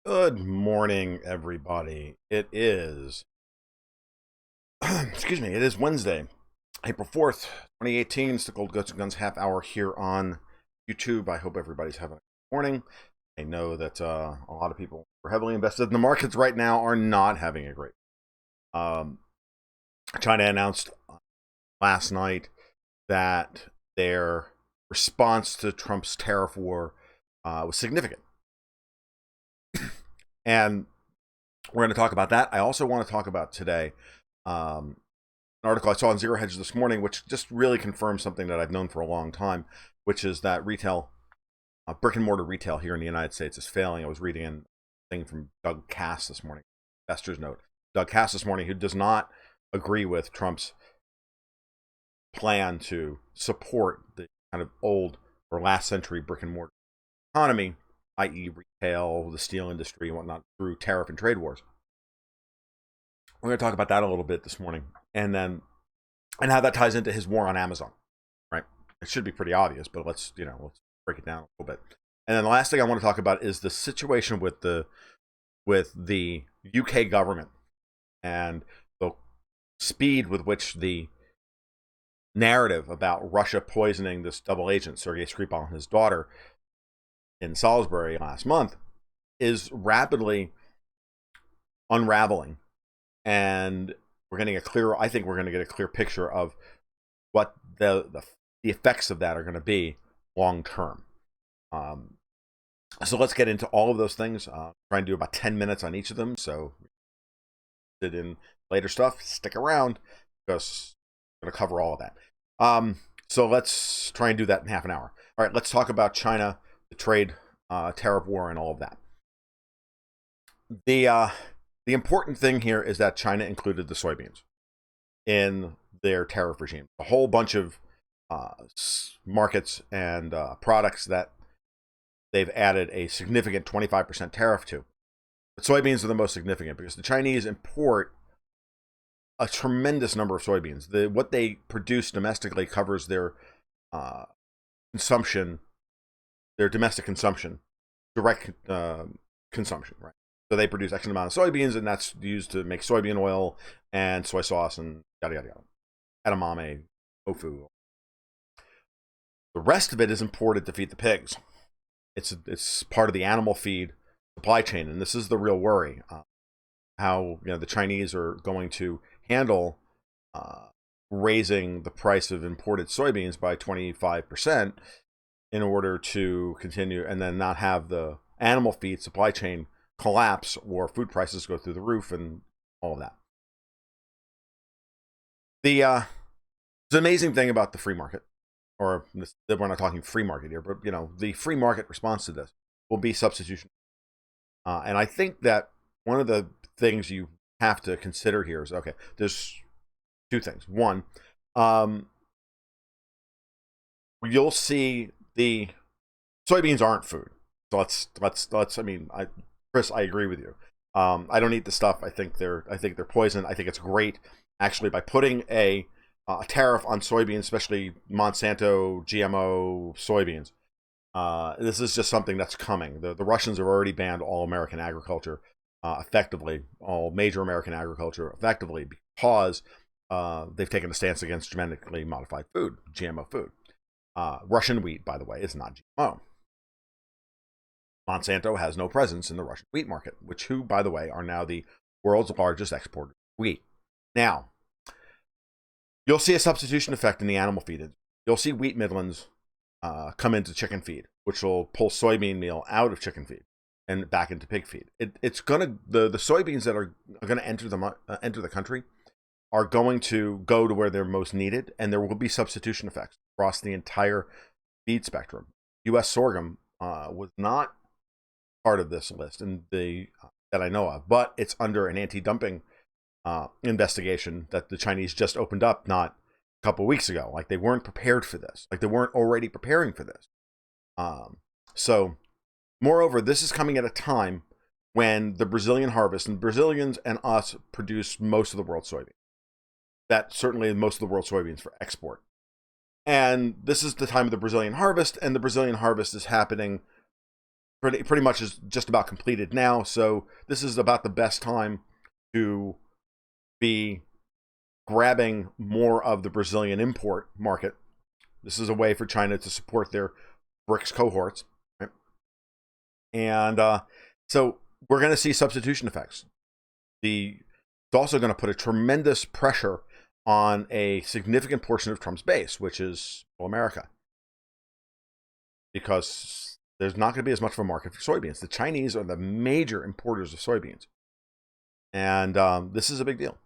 Good morning, everybody. It is, excuse me, it is Wednesday, April 4th, 2018. It's the Gold Guts and Guns half hour here on YouTube. I hope everybody's having a good morning. I know that a lot of people who are heavily invested in the markets right now are not having a great. China announced last night that their response to Trump's tariff war was significant. And we're going to talk about that. I also want to talk about today an article I saw on Zero Hedge this morning, which just really confirms something that I've known for a long time, which is that retail, brick and mortar retail here in the United States is failing. I was reading a thing from Doug Cass this morning, Investor's Note. Doug Cass this morning, who does not agree with Trump's plan to support the kind of old or last century brick and mortar economy, i.e. retail, the steel industry, and whatnot, through tariff and trade wars. We're going to talk about that a little bit this morning, and how that ties into his war on Amazon, right? It should be pretty obvious, but let's break it down a little bit. And then the last thing I want to talk about is the situation with the UK government and the speed with which the narrative about Russia poisoning this double agent, Sergei Skripal, and his daughter in Salisbury last month is rapidly unraveling, and we're getting I think we're going to get a clear picture of what the effects of that are going to be long term. So let's get into all of those things. Try and do about 10 minutes on each of them. So did in later stuff, stick around because I'm going to cover all of that. So let's try and do that in half an hour. All right, let's talk about China, the trade tariff war, and all of that. The important thing here is that China included the soybeans in their tariff regime. A whole bunch of markets and products that they've added a significant 25% tariff to. But soybeans are the most significant because the Chinese import a tremendous number of soybeans. What they produce domestically covers their consumption, their domestic consumption, direct consumption, right? So they produce X amount of soybeans, and that's used to make soybean oil and soy sauce and yada yada yada, edamame, tofu. The rest of it is imported to feed the pigs. It's part of the animal feed supply chain, and this is the real worry. How the Chinese are going to handle raising the price of imported soybeans by 25% in order to continue and then not have the animal feed supply chain collapse or food prices go through the roof and all of that. The amazing thing about the free market, or we're not talking free market here, but the free market response to this will be substitution. And I think that one of the things you have to consider here is, okay, there's two things. One, you'll see the soybeans aren't food. So let's. I mean, Chris, I agree with you. I don't eat the stuff. I think they're poison. I think it's great, actually, by putting a tariff on soybeans, especially Monsanto GMO soybeans. This is just something that's coming. The Russians have already banned all American agriculture effectively, all major American agriculture effectively, because they've taken a stance against genetically modified food, GMO food. Russian wheat, by the way, is not GMO. Monsanto has no presence in the Russian wheat market, who, by the way, are now the world's largest exporter of wheat. Now, you'll see a substitution effect in the animal feed. You'll see wheat midlands come into chicken feed, which will pull soybean meal out of chicken feed and back into pig feed. It's gonna the soybeans that are gonna enter the country are going to go to where they're most needed, and there will be substitution effects across the entire feed spectrum. U.S. sorghum was not part of this list, and that I know of, but it's under an anti-dumping investigation that the Chinese just opened up not a couple weeks ago. Like, they weren't prepared for this. Like, they weren't already preparing for this. So, moreover, this is coming at a time when the Brazilian harvest, and Brazilians and us produce most of the world's soybeans. That's certainly most of the world's soybeans for export. And this is the time of the Brazilian harvest, and the Brazilian harvest is happening pretty much is just about completed now. So this is about the best time to be grabbing more of the Brazilian import market. This is a way for China to support their BRICS cohorts, right? And so we're going to see substitution effects. It's also going to put a tremendous pressure on a significant portion of Trump's base, which is America, because there's not going to be as much of a market for soybeans. The Chinese are the major importers of soybeans, and this is a big deal.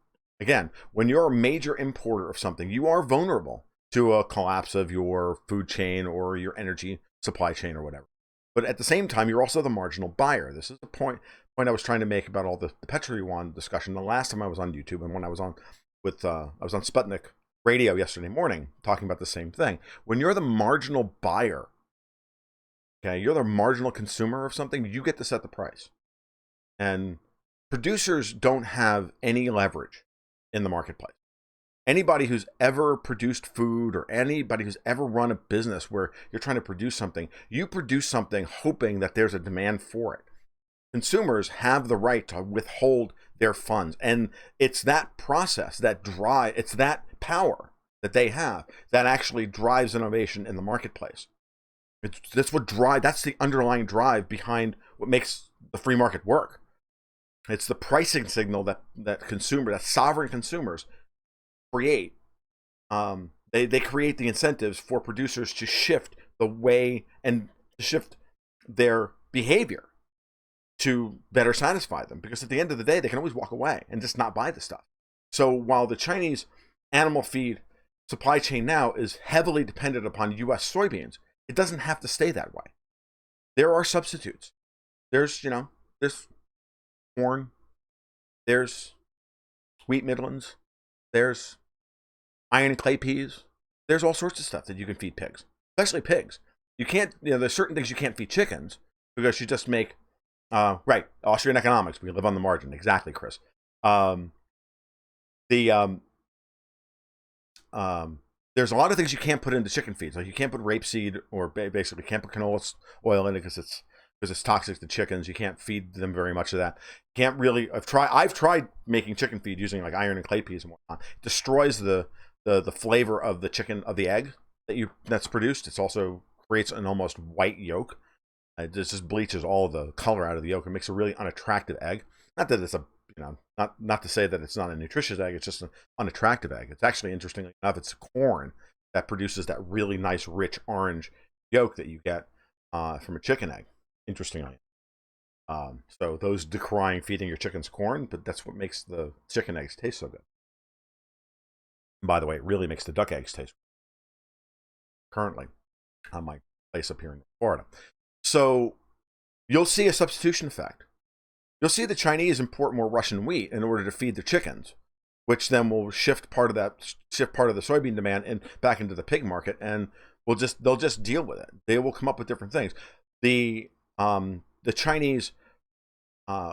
Again, when you're a major importer of something, you are vulnerable to a collapse of your food chain or your energy supply chain or whatever. But at the same time, you're also the marginal buyer. This is the point I was trying to make about all the Petro Yuan discussion the last time I was on YouTube, and when I was on Sputnik Radio yesterday morning talking about the same thing. When you're the marginal buyer, okay, you're the marginal consumer of something, you get to set the price. And producers don't have any leverage in the marketplace. Anybody who's ever produced food or anybody who's ever run a business where you're trying to produce something, you produce something hoping that there's a demand for it. Consumers have the right to withhold their funds. And it's that process, that drive, it's that power that they have that actually drives innovation in the marketplace. That's the underlying drive behind what makes the free market work. It's the pricing signal that sovereign consumers create. They create the incentives for producers to shift the way and to shift their behavior to better satisfy them, because at the end of the day, they can always walk away and just not buy the stuff. So while the Chinese animal feed supply chain now is heavily dependent upon U.S. soybeans, it doesn't have to stay that way. There are substitutes. There's corn, there's wheat middlings, there's iron and clay peas. There's all sorts of stuff that you can feed pigs, especially pigs. You can't, there's certain things you can't feed chickens because you just make, right, Austrian economics. We live on the margin. Exactly, Chris. There's a lot of things you can't put into chicken feeds. Like you can't put rapeseed, or basically can't put canola oil in it because it's toxic to chickens. You can't feed them very much of that. Can't really. I've tried making chicken feed using like iron and clay peas and whatnot. It destroys the flavor of the chicken, of the egg that's produced. It's also creates an almost white yolk. It just bleaches all the color out of the yolk. It makes a really unattractive egg. Not that it's not to say that it's not a nutritious egg. It's just an unattractive egg. It's actually, interestingly enough, it's corn that produces that really nice, rich orange yolk that you get from a chicken egg. Interestingly, so those decrying feeding your chickens corn, but that's what makes the chicken eggs taste so good. And by the way, it really makes the duck eggs taste good. Currently on my place up here in Florida. So you'll see a substitution effect. You'll see the Chinese import more Russian wheat in order to feed their chickens, which then will shift part of the soybean demand and back into the pig market, and they'll just deal with it. They will come up with different things. The Chinese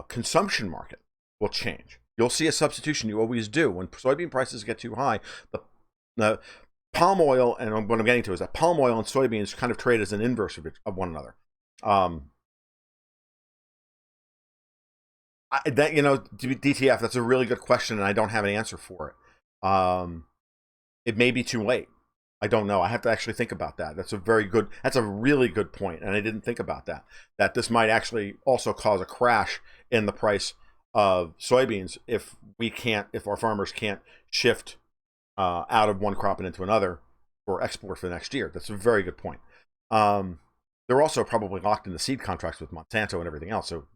consumption market will change. You'll see a substitution. You always do when soybean prices get too high. The palm oil, and what I'm getting to is that palm oil and soybeans kind of trade as an inverse of one another. DTF, that's a really good question, and I don't have an answer for it. It may be too late. I don't know. I have to actually think about that. That's a really good point, and I didn't think about that. That this might actually also cause a crash in the price of soybeans if our farmers can't shift out of one crop and into another for export for the next year. That's a very good point. They're also probably locked into seed contracts with Monsanto and everything else. So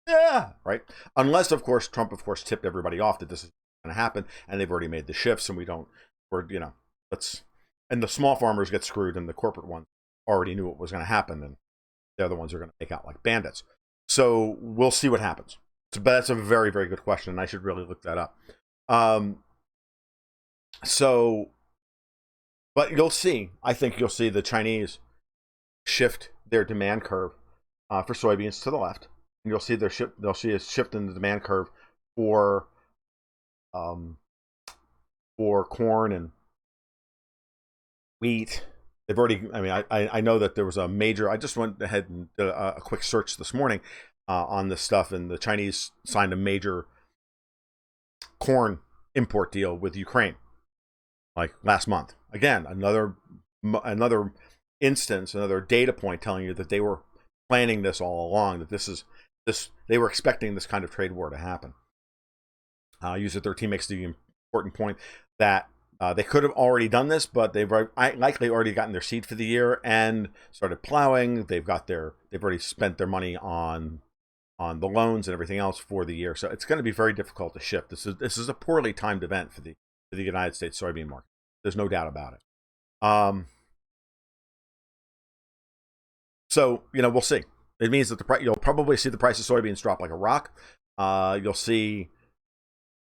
yeah, right. Unless, of course, Trump, tipped everybody off that this is going to happen, and they've already made the shifts, and and the small farmers get screwed, and the corporate ones already knew what was going to happen, and they're the ones who are going to make out like bandits. So we'll see what happens. But that's a very, very good question, and I should really look that up. But you'll see. I think you'll see the Chinese shift their demand curve for soybeans to the left. And you'll see a shift in the demand curve for corn and wheat. they've already. I mean, I know that there was a major. I just went ahead and did a quick search this morning on this stuff, and the Chinese signed a major corn import deal with Ukraine like last month. Again, another instance, another data point telling you that they were planning this all along. That they were expecting this kind of trade war to happen. User 13 makes the important point that they could have already done this, but they've likely already gotten their seed for the year and started plowing. They've already spent their money on the loans and everything else for the year. So it's going to be very difficult to shift. This is a poorly timed event for the United States soybean market. There's no doubt about it. So we'll see. It means that you'll probably see the price of soybeans drop like a rock. You'll see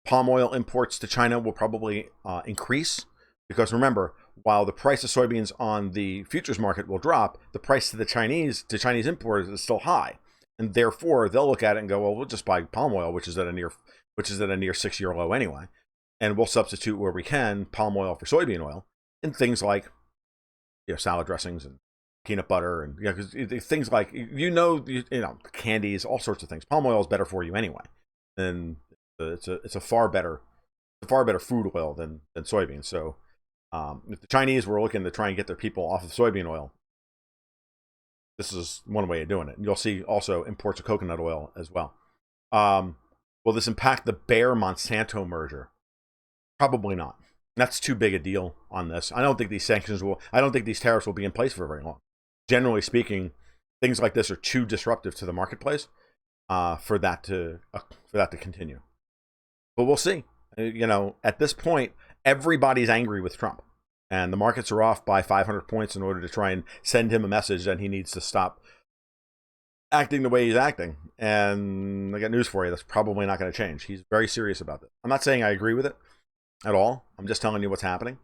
palm oil imports to China will probably increase, because remember, while the price of soybeans on the futures market will drop, the price to Chinese importers is still high, and therefore they'll look at it and go, well, we'll just buy palm oil, which is at a near 6-year low anyway, and we'll substitute where we can palm oil for soybean oil in things like salad dressings and peanut butter, and because things like candies, all sorts of things. Palm oil is better for you anyway, and it's a far better food oil than soybeans. So if the Chinese were looking to try and get their people off of soybean oil, this is one way of doing it. And you'll see also imports of coconut oil as well. Will this impact the Bayer Monsanto merger? Probably not. That's too big a deal on this. I don't think these tariffs will be in place for very long. Generally speaking, things like this are too disruptive to the marketplace for that to continue. But we'll see. At this point, everybody's angry with Trump, and the markets are off by 500 points in order to try and send him a message that he needs to stop acting the way he's acting. And I got news for you: that's probably not going to change. He's very serious about this. I'm not saying I agree with it at all. I'm just telling you what's happening.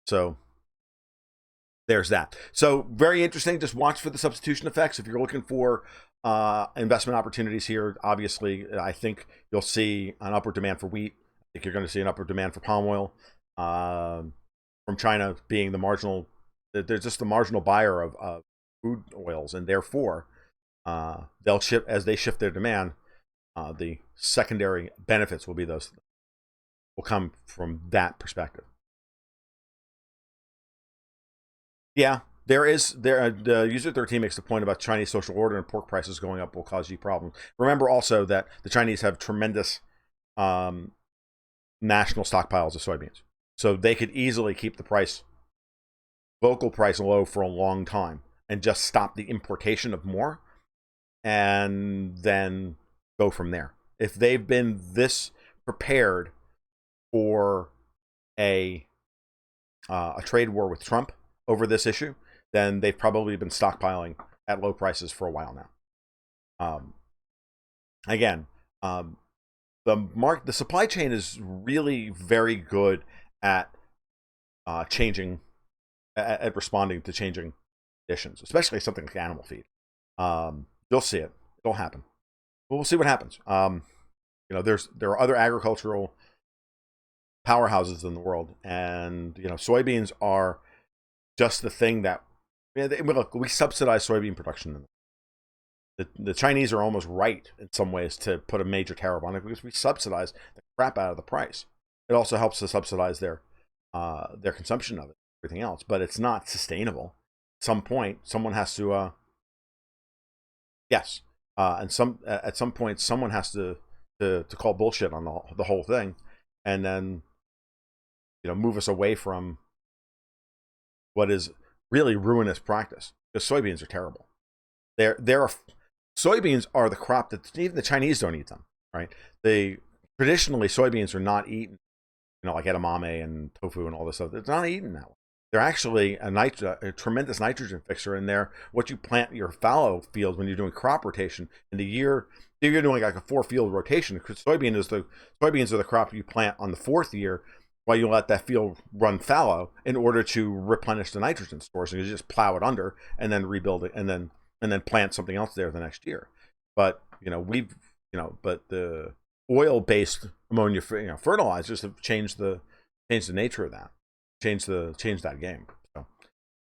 So there's that. So very interesting. Just watch for the substitution effects. If you're looking for investment opportunities here, obviously, I think you'll see an upward demand for wheat. I think you're going to see an upward demand for palm oil from China being the marginal. They're just the marginal buyer of food oils, and therefore they'll shift as they shift their demand. The secondary benefits will come from that perspective. Yeah, the user 13 makes the point about Chinese social order and pork prices going up will cause you problems. Remember also that the Chinese have tremendous national stockpiles of soybeans, so they could easily keep the local price low for a long time and just stop the importation of more, and then go from there. If they've been this prepared for a trade war with Trump over this issue, then they've probably been stockpiling at low prices for a while now. The supply chain is really very good at responding to changing conditions, especially something like animal feed. You'll see it; it'll happen. But we'll see what happens. There are other agricultural powerhouses in the world, and soybeans are just the thing that we subsidize soybean production. The Chinese are almost right in some ways to put a major tariff on it, because we subsidize the crap out of the price. It also helps to subsidize their consumption of it, everything else, but it's not sustainable. At some point, someone has to at some point someone has to call bullshit on the whole thing, and then move us away from what is really ruinous practice, because soybeans are terrible. Soybeans are the crop that even the Chinese don't eat them, right? Traditionally, soybeans are not eaten, like edamame and tofu and all this stuff. It's not eaten that way. They're actually a tremendous nitrogen fixer in there. What you plant in your fallow fields when you're doing crop rotation in the year, you're doing like a 4-field rotation. Because soybeans are the crop you plant on the 4th year, while you let that field run fallow in order to replenish the nitrogen stores. And you just plow it under and then rebuild it, and then plant something else there the next year. But but the oil-based ammonia fertilizers have changed the nature of that, changed that game. So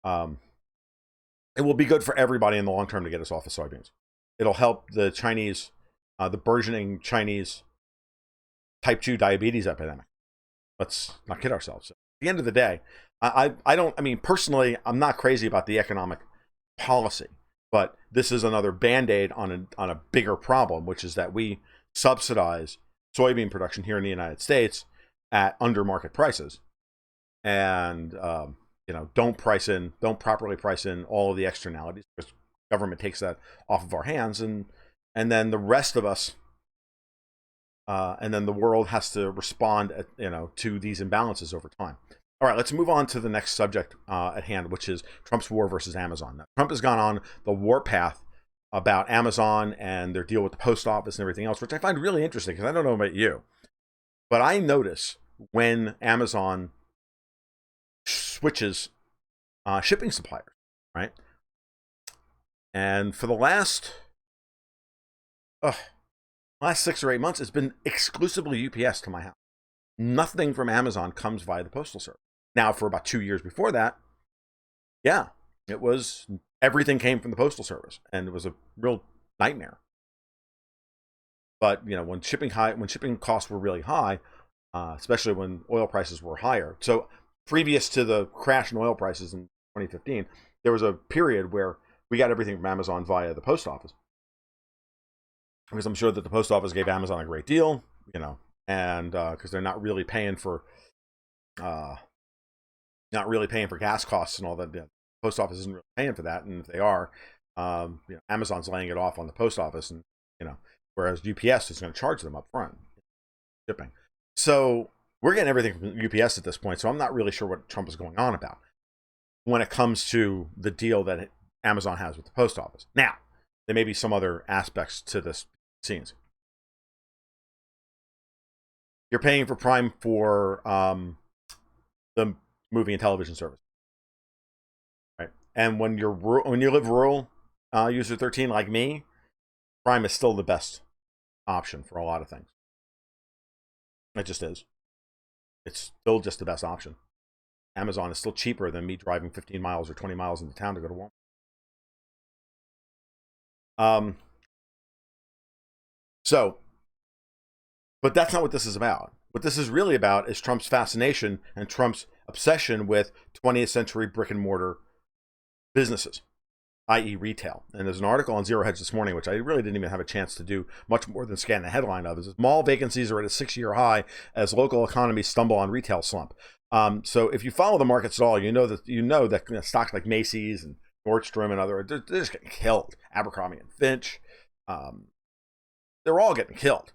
it will be good for everybody in the long term to get us off of soybeans. It'll help the Chinese, the burgeoning Chinese type 2 diabetes epidemic. Let's not kid ourselves. At the end of the day, I mean, personally, I'm not crazy about the economic policy, but this is another band-aid on a bigger problem, which is that we subsidize soybean production here in the United States at under market prices, and don't properly price in all of the externalities, because government takes that off of our hands, and then the rest of us, and then the world has to respond to these imbalances over time. All right, let's move on to the next subject at hand, which is Trump's war versus Amazon. Now, Trump has gone on the warpath about Amazon and their deal with the post office and everything else, which I find really interesting, because I don't know about you, but I notice when Amazon switches shipping suppliers, right? And for the last 6 or 8 months, it's been exclusively UPS to my house. Nothing from Amazon comes via the postal service. Now, for about 2 years before that, yeah, it was everything came from the postal service, and it was a real nightmare. But when shipping costs were really high, especially when oil prices were higher. So previous to the crash in oil prices in 2015, there was a period where we got everything from Amazon via the post office, because I'm sure that the post office gave Amazon a great deal, and because they're not really paying for gas costs and all that. The post office isn't really paying for that, and if they are, Amazon's laying it off on the post office, and whereas UPS is going to charge them up front shipping. So we're getting everything from UPS at this point, so I'm not really sure what Trump is going on about when it comes to the deal that Amazon has with the post office. Now, there may be some other aspects to this scenes. You're paying for Prime for the movie and television service, right? And when you live rural, user 13 like me, Prime is still the best option for a lot of things. It just is. It's still just the best option. Amazon is still cheaper than me driving 15 miles or 20 miles into town to go to Walmart. But that's not what this is about. What this is really about is Trump's fascination and Trump's obsession with 20th century brick and mortar businesses, i.e. retail. And there's an article on Zero Hedge this morning, which I really didn't even have a chance to do much more than scan the headline of. Is mall vacancies are at a 6-year high as local economies stumble on retail slump. So if you follow the markets at all, you know that stocks like Macy's and Nordstrom and other, they're just getting killed. Abercrombie and Finch, they're all getting killed.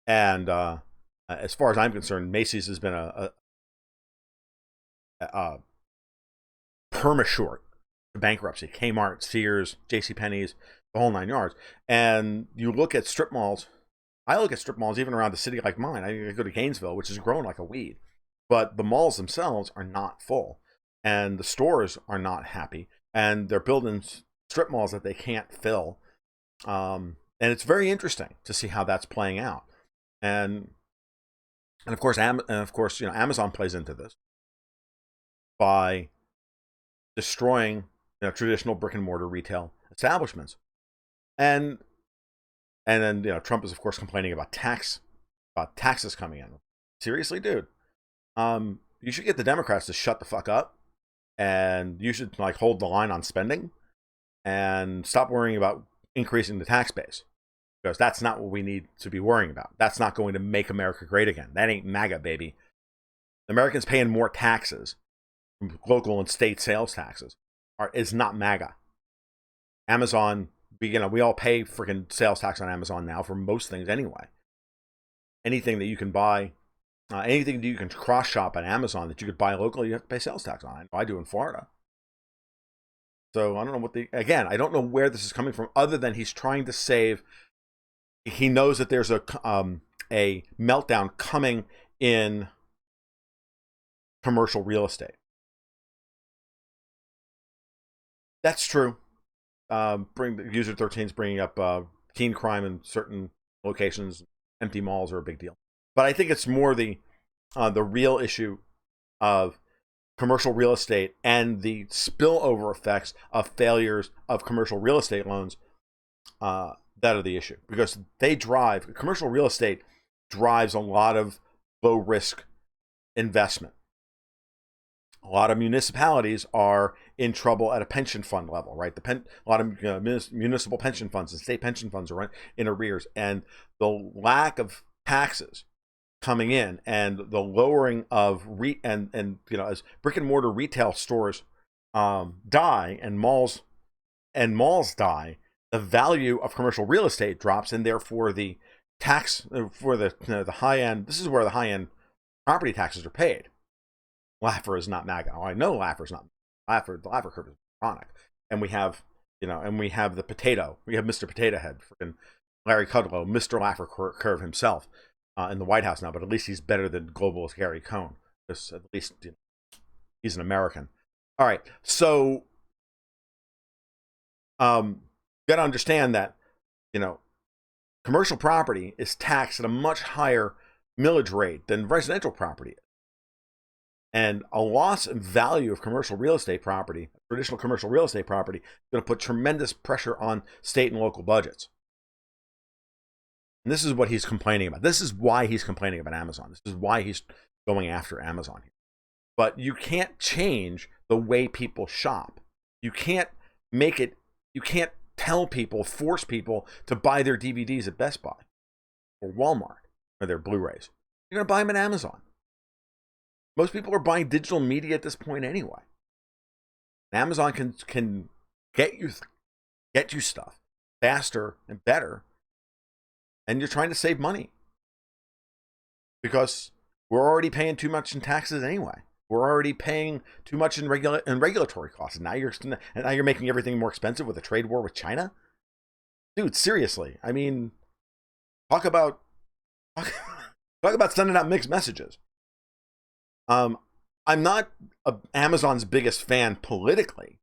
And as far as I'm concerned, Macy's has been a perma-short to bankruptcy. Kmart, Sears, JCPenney's, the whole 9 yards. And you look at strip malls. I look at strip malls even around a city like mine. I go to Gainesville, which is growing like a weed. But the malls themselves are not full. And the stores are not happy. And they're building strip malls that they can't fill. And it's very interesting to see how that's playing out. And of course, Amazon plays into this by destroying traditional brick and mortar retail establishments, and then Trump is of course complaining about taxes coming in. Seriously, dude, you should get the Democrats to shut the fuck up, and you should hold the line on spending and stop worrying about increasing the tax base. Because that's not what we need to be worrying about. That's not going to make America great again. That ain't MAGA, baby. Americans paying more taxes, local and state sales taxes, is not MAGA. Amazon, we all pay freaking sales tax on Amazon now for most things anyway. Anything that you can buy, anything that you can cross shop on Amazon that you could buy locally, you have to pay sales tax on. I do in Florida. So I don't know I don't know where this is coming from, other than he's trying to save. He knows that there's a meltdown coming in commercial real estate. That's true. User 13 is bringing up teen crime in certain locations. Empty malls are a big deal, but I think it's more the real issue of commercial real estate and the spillover effects of failures of commercial real estate loans that are the issue, because commercial real estate drives a lot of low risk investment. A lot of municipalities are in trouble at a pension fund level, right? A lot of municipal pension funds and state pension funds are in arrears, and the lack of taxes coming in and the lowering of as brick and mortar retail stores die and malls die, the value of commercial real estate drops, and therefore the tax for the high end. This is where the high end property taxes are paid. Laffer is not MAGA. I know Laffer is not Laffer. The Laffer curve is chronic, and we have the potato. We have Mr. Potato Head, freaking Larry Kudlow, Mr. Laffer curve himself, in the White House now. But at least he's better than globalist Gary Cohn. Because at least he's an American. All right, so you got to understand that commercial property is taxed at a much higher millage rate than residential property is. And a loss in value of commercial real estate property, traditional commercial real estate property, is going to put tremendous pressure on state and local budgets. And this is what he's complaining about. This is why he's complaining about Amazon. This is why he's going after Amazon here. But you can't change the way people shop. You can't force people to buy their DVDs at Best Buy or Walmart or their Blu-rays. You're going to buy them at Amazon. Most people are buying digital media at this point anyway. Amazon can get you stuff faster and better, and you're trying to save money because we're already paying too much in taxes anyway. We're already paying too much in regulatory costs, and now you're making everything more expensive with a trade war with China. Dude, seriously, I mean, talk about sending out mixed messages. I'm not Amazon's biggest fan politically,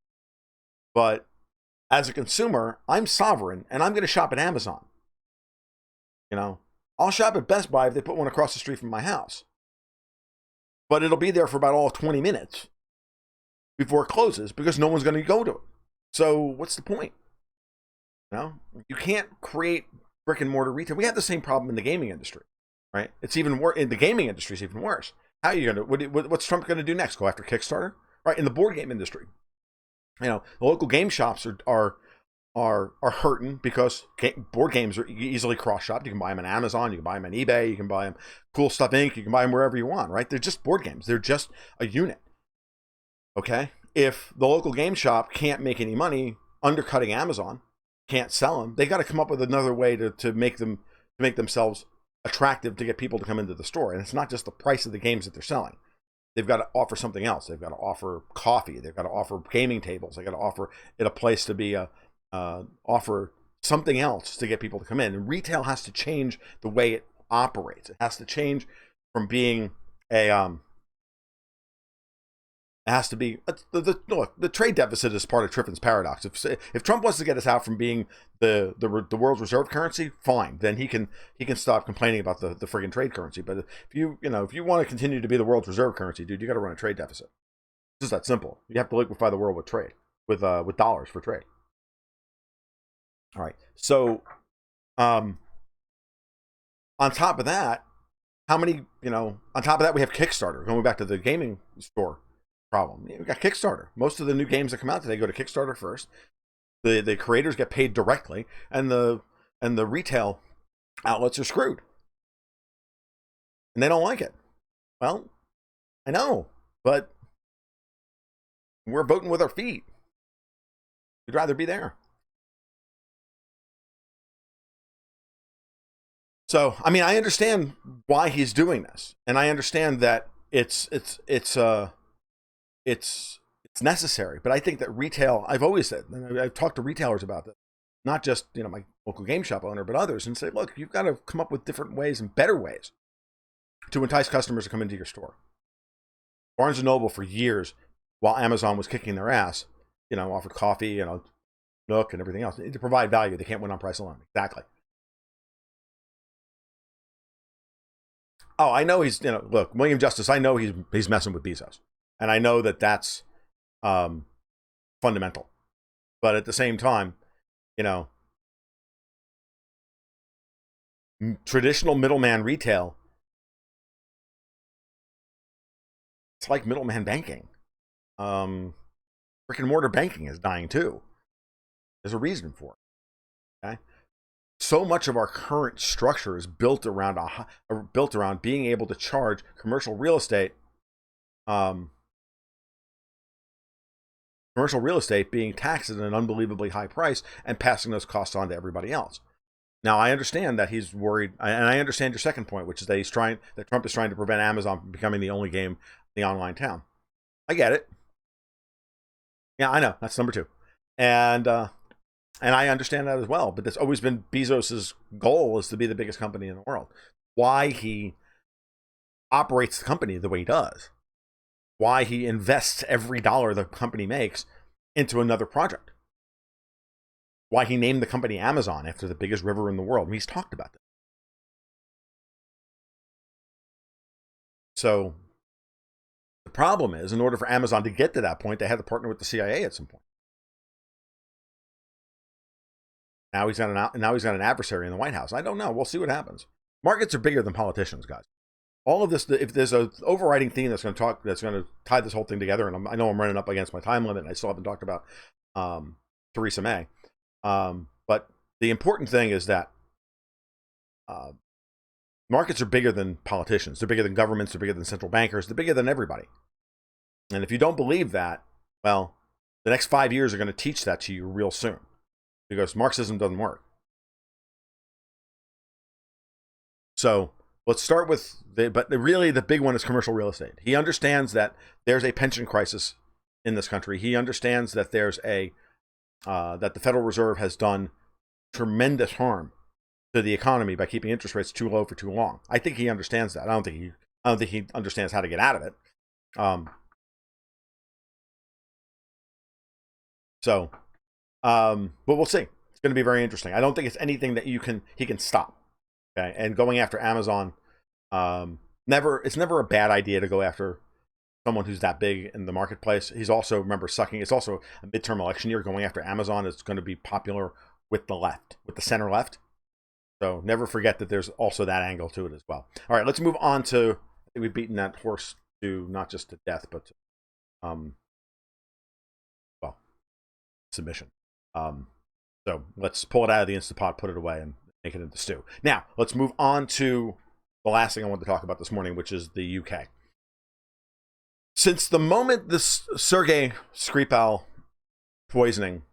but as a consumer, I'm sovereign, and I'm going to shop at Amazon. I'll shop at Best Buy if they put one across the street from my house. But it'll be there for about all 20 minutes before it closes because no one's going to go to it. So what's the point? You can't create brick and mortar retail. We have the same problem in the gaming industry, right? It's even worse. In the gaming industry, it's even worse. How are you going to, what's Trump going to do next? Go after Kickstarter? Right? In the board game industry, the local game shops are hurting because board games are easily cross-shopped. You can buy them on Amazon, you can buy them on eBay, you can buy them Cool Stuff Inc., you can buy them wherever you want, right? They're just board games. They're just a unit. Okay? If the local game shop can't make any money undercutting Amazon, can't sell them, they got to come up with another way to make themselves attractive to get people to come into the store. And it's not just the price of the games that they're selling. They've got to offer something else. They've got to offer coffee. They've got to offer gaming tables. They've got to offer it a place to be offer something else to get people to come in. And retail has to change the way it operates. It has to change from being it has to be the trade deficit is part of Triffin's paradox. If Trump wants to get us out from being the world's reserve currency, fine. Then he can stop complaining about the friggin' trade currency. But if you want to continue to be the world's reserve currency, dude, you got to run a trade deficit. It's just that simple. You have to liquefy the world with trade, with dollars for trade. All right. So, on top of that, on top of that, we have Kickstarter. Going back to the gaming store problem. We got Kickstarter. Most of the new games that come out today go to Kickstarter first. The creators get paid directly, and the retail outlets are screwed. And they don't like it. Well, I know, but we're voting with our feet. We'd rather be there. So, I mean, I understand why he's doing this, and I understand that it's necessary. But I think that retail, I've always said, and I've talked to retailers about this, not just my local game shop owner, but others, and say, look, you've got to come up with different ways and better ways to entice customers to come into your store. Barnes & Noble for years, while Amazon was kicking their ass, offered coffee, Nook and everything else. They need to provide value. They can't win on price alone. Exactly. Oh, I know he's, look, William Justice, I know he's messing with Bezos. And I know that that's fundamental. But at the same time, you know, traditional middleman retail, it's like middleman banking. Brick and mortar banking is dying too. There's a reason for it. Okay, so much of our current structure is built around being able to charge commercial real estate. Commercial real estate being taxed at an unbelievably high price and passing those costs on to everybody else. Now, I understand that he's worried, and I understand your second point, which is that Trump is trying to prevent Amazon from becoming the only game in the online town. I get it. Yeah, I know. That's number two. And I understand that as well. But that's always been Bezos's goal, is to be the biggest company in the world. Why he operates the company the way he does. Why he invests every dollar the company makes into another project. Why he named the company Amazon after the biggest river in the world. I mean, he's talked about that. So the problem is, in order for Amazon to get to that point, they had to partner with the CIA at some point. Now he's got an adversary in the White House. I don't know. We'll see what happens. Markets are bigger than politicians, guys. All of this, if there's an overriding theme that's going to tie this whole thing together, and I know I'm running up against my time limit, and I still haven't talked about Theresa May. But the important thing is that markets are bigger than politicians. They're bigger than governments. They're bigger than central bankers. They're bigger than everybody. And if you don't believe that, well, the next 5 years are going to teach that to you real soon, because Marxism doesn't work. So let's start with but really the big one is commercial real estate. He understands that there's a pension crisis in this country. He understands that there's that the Federal Reserve has done tremendous harm to the economy by keeping interest rates too low for too long. I think he understands that. I don't think he understands how to get out of it. But we'll see. It's going to be very interesting. I don't think it's anything that he can stop. Okay, and going after Amazon, it's never a bad idea to go after someone who's that big in the marketplace. He's also, remember, it's also a midterm election year. Going after Amazon is going to be popular with the left, with the center left. So never forget that there's also that angle to it as well. All right, let's move on to, I think we've beaten that horse to not just to death, but to, submission. So let's pull it out of the Instapot, put it away, and make it into stew. Now, let's move on to the last thing I wanted to talk about this morning, which is the UK. Since the moment this Sergei Skripal poisoning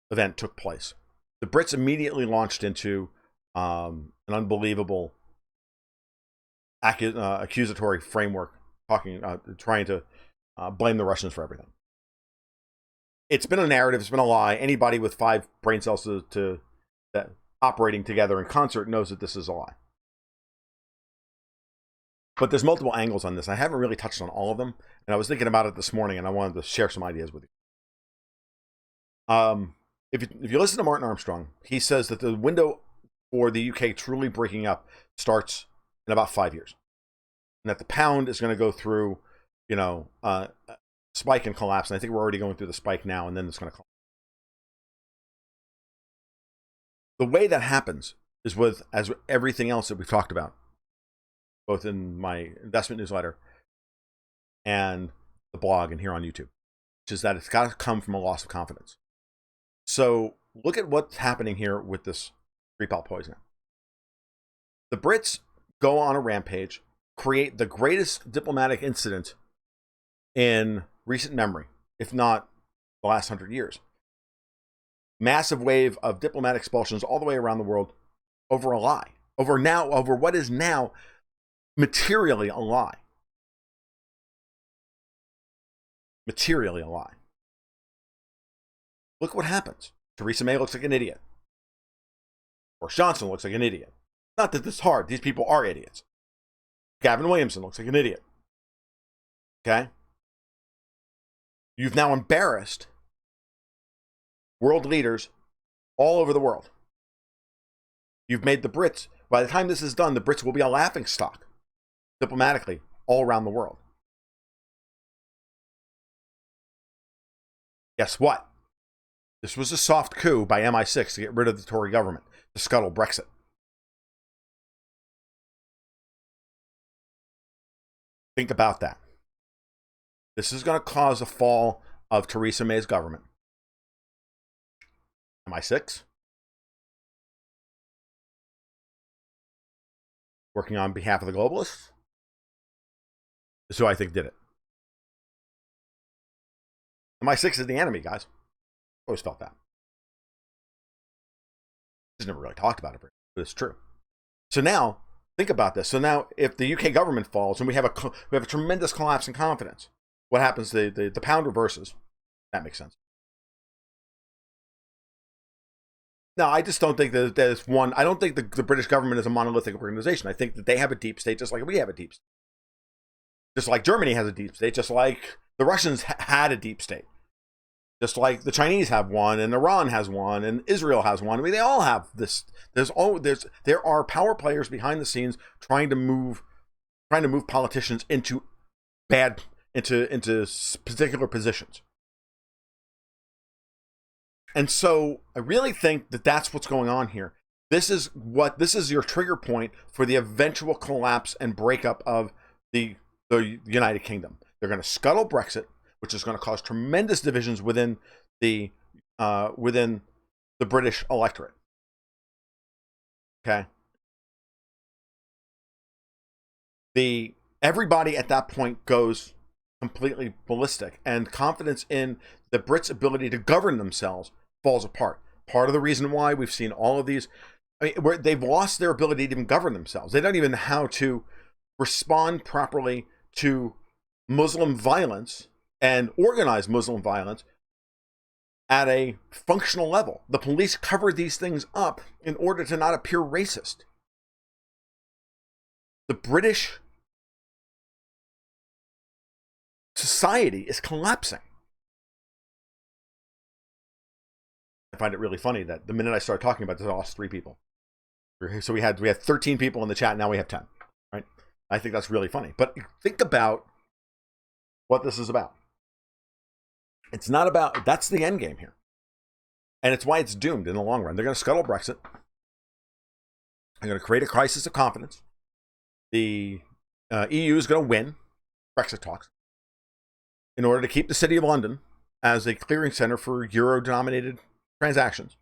event took place, the Brits immediately launched into an unbelievable accusatory framework, trying to blame the Russians for everything. It's been a narrative. It's been a lie. Anybody with 5 brain cells that operating together in concert knows that this is a lie. But there's multiple angles on this. I haven't really touched on all of them, and I was thinking about it this morning, and I wanted to share some ideas with you. If you listen to Martin Armstrong, he says that the window for the UK truly breaking up starts in about 5 years, and that the pound is going to go through, spike and collapse. And I think we're already going through the spike now, and then it's going to collapse. The way that happens is as everything else that we've talked about, both in my investment newsletter and the blog and here on YouTube, which is that it's got to come from a loss of confidence. So look at what's happening here with this Skripal poisoning. The Brits go on a rampage, create the greatest diplomatic incident in recent memory, if not the last 100 years. Massive wave of diplomatic expulsions all the way around the world over a lie, over what is now materially a lie. Materially a lie. Look what happens. Theresa May looks like an idiot. Boris Johnson looks like an idiot. Not that this is hard. These people are idiots. Gavin Williamson looks like an idiot. Okay? You've now embarrassed world leaders all over the world. You've made the Brits, by the time this is done, the Brits will be a laughingstock diplomatically all around the world. Guess what? This was a soft coup by MI6 to get rid of the Tory government, to scuttle Brexit. Think about that. This is going to cause a fall of Theresa May's government. MI6, working on behalf of the globalists, is who I think did it. MI6 is the enemy, guys. Always felt that. Just never really talked about it, but it's true. So now, think about this. So now, if the UK government falls and we have a tremendous collapse in confidence, what happens? The pound reverses. That makes sense. No, I just don't think that there's one. I don't think the British government is a monolithic organization. I think that they have a deep state, just like we have a deep state. Just like Germany has a deep state, just like the Russians had a deep state. Just like the Chinese have one, and Iran has one, and Israel has one. I mean, they all have this. There are power players behind the scenes trying to move politicians into particular positions. And so I really think that that's what's going on here. This is your trigger point for the eventual collapse and breakup of the United Kingdom. They're going to scuttle Brexit, which is going to cause tremendous divisions within the British electorate. Okay. Everybody at that point goes completely ballistic, and confidence in the Brits' ability to govern themselves falls apart. Part of the reason why we've seen all of these, where they've lost their ability to even govern themselves. They don't even know how to respond properly to Muslim violence and organize Muslim violence at a functional level. The police cover these things up in order to not appear racist. The British society is collapsing. I find it really funny that the minute I start talking about this, I lost 3 people. So we had 13 people in the chat. Now we have 10. Right? I think that's really funny. But think about what this is about. It's not about. That's the end game here, and it's why it's doomed in the long run. They're going to scuttle Brexit. They're going to create a crisis of confidence. The EU is going to win Brexit talks in order to keep the City of London as a clearing center for euro-denominated transactions.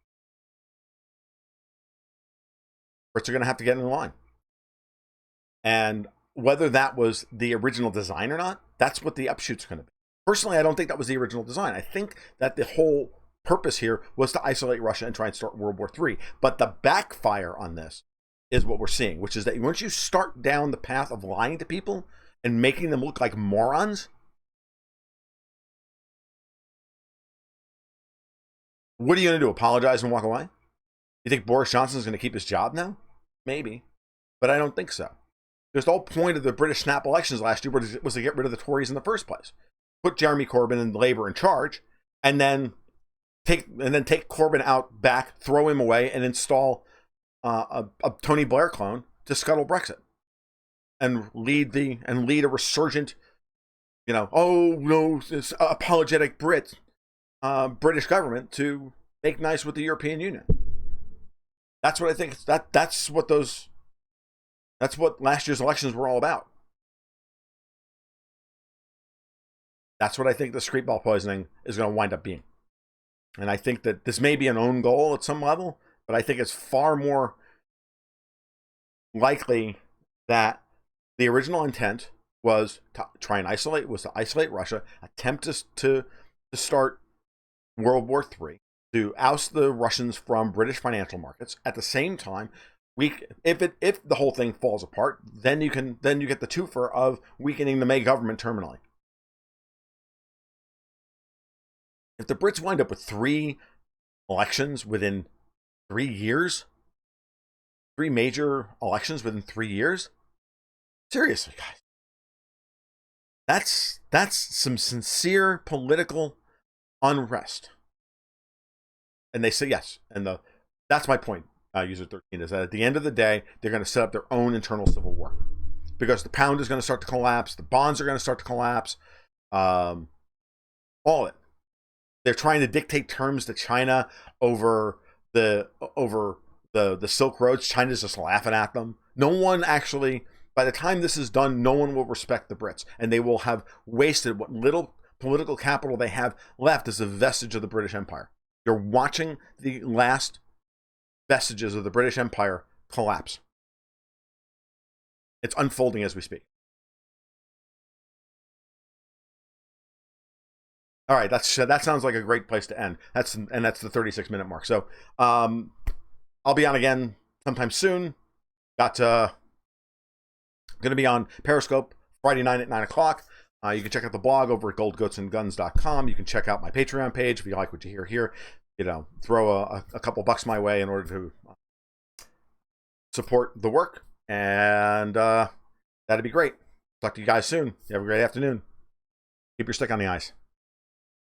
Brits are going to have to get in line. And whether that was the original design or not, that's what the upshoot's going to be. Personally, I don't think that was the original design. I think that the whole purpose here was to isolate Russia and try and start World War III. But the backfire on this is what we're seeing, which is that once you start down the path of lying to people and making them look like morons, what are you going to do? Apologize and walk away? You think Boris Johnson is going to keep his job now? Maybe. But I don't think so. Because the whole point of the British snap elections last year was to get rid of the Tories in the first place. Put Jeremy Corbyn and Labour in charge, and then take Corbyn out back, throw him away, and install a Tony Blair clone to scuttle Brexit, and lead a resurgent, this apologetic British government to make nice with the European Union. That's what I think. That's what last year's elections were all about. That's what I think the Skripal poisoning is going to wind up being. And I think that this may be an own goal at some level, but I think it's far more likely that the original intent was to try and isolate Russia, attempt to start World War III, to oust the Russians from British financial markets. At the same time, if the whole thing falls apart, then you get the twofer of weakening the May government terminally. If the Brits wind up with 3 elections within 3 years, 3 major elections within 3 years, seriously, guys, that's some sincere political unrest. And they say yes, and that's my point. User 13 is that at the end of the day, they're going to set up their own internal civil war, because the pound is going to start to collapse, the bonds are going to start to collapse, all of it. They're trying to dictate terms to China over the Silk Roads. China's just laughing at them. No one actually, by the time this is done, no one will respect the Brits, and they will have wasted what little political capital they have left as a vestige of the British Empire. You're watching the last vestiges of the British Empire collapse. It's unfolding as we speak. All right, that sounds like a great place to end. That's the 36-minute mark. So I'll be on again sometime soon. Got going to be on Periscope Friday night at 9 o'clock. You can check out the blog over at goldgoatsandguns.com. You can check out my Patreon page if you like what you hear here. Throw a couple bucks my way in order to support the work, and that'd be great. Talk to you guys soon. You have a great afternoon. Keep your stick on the ice.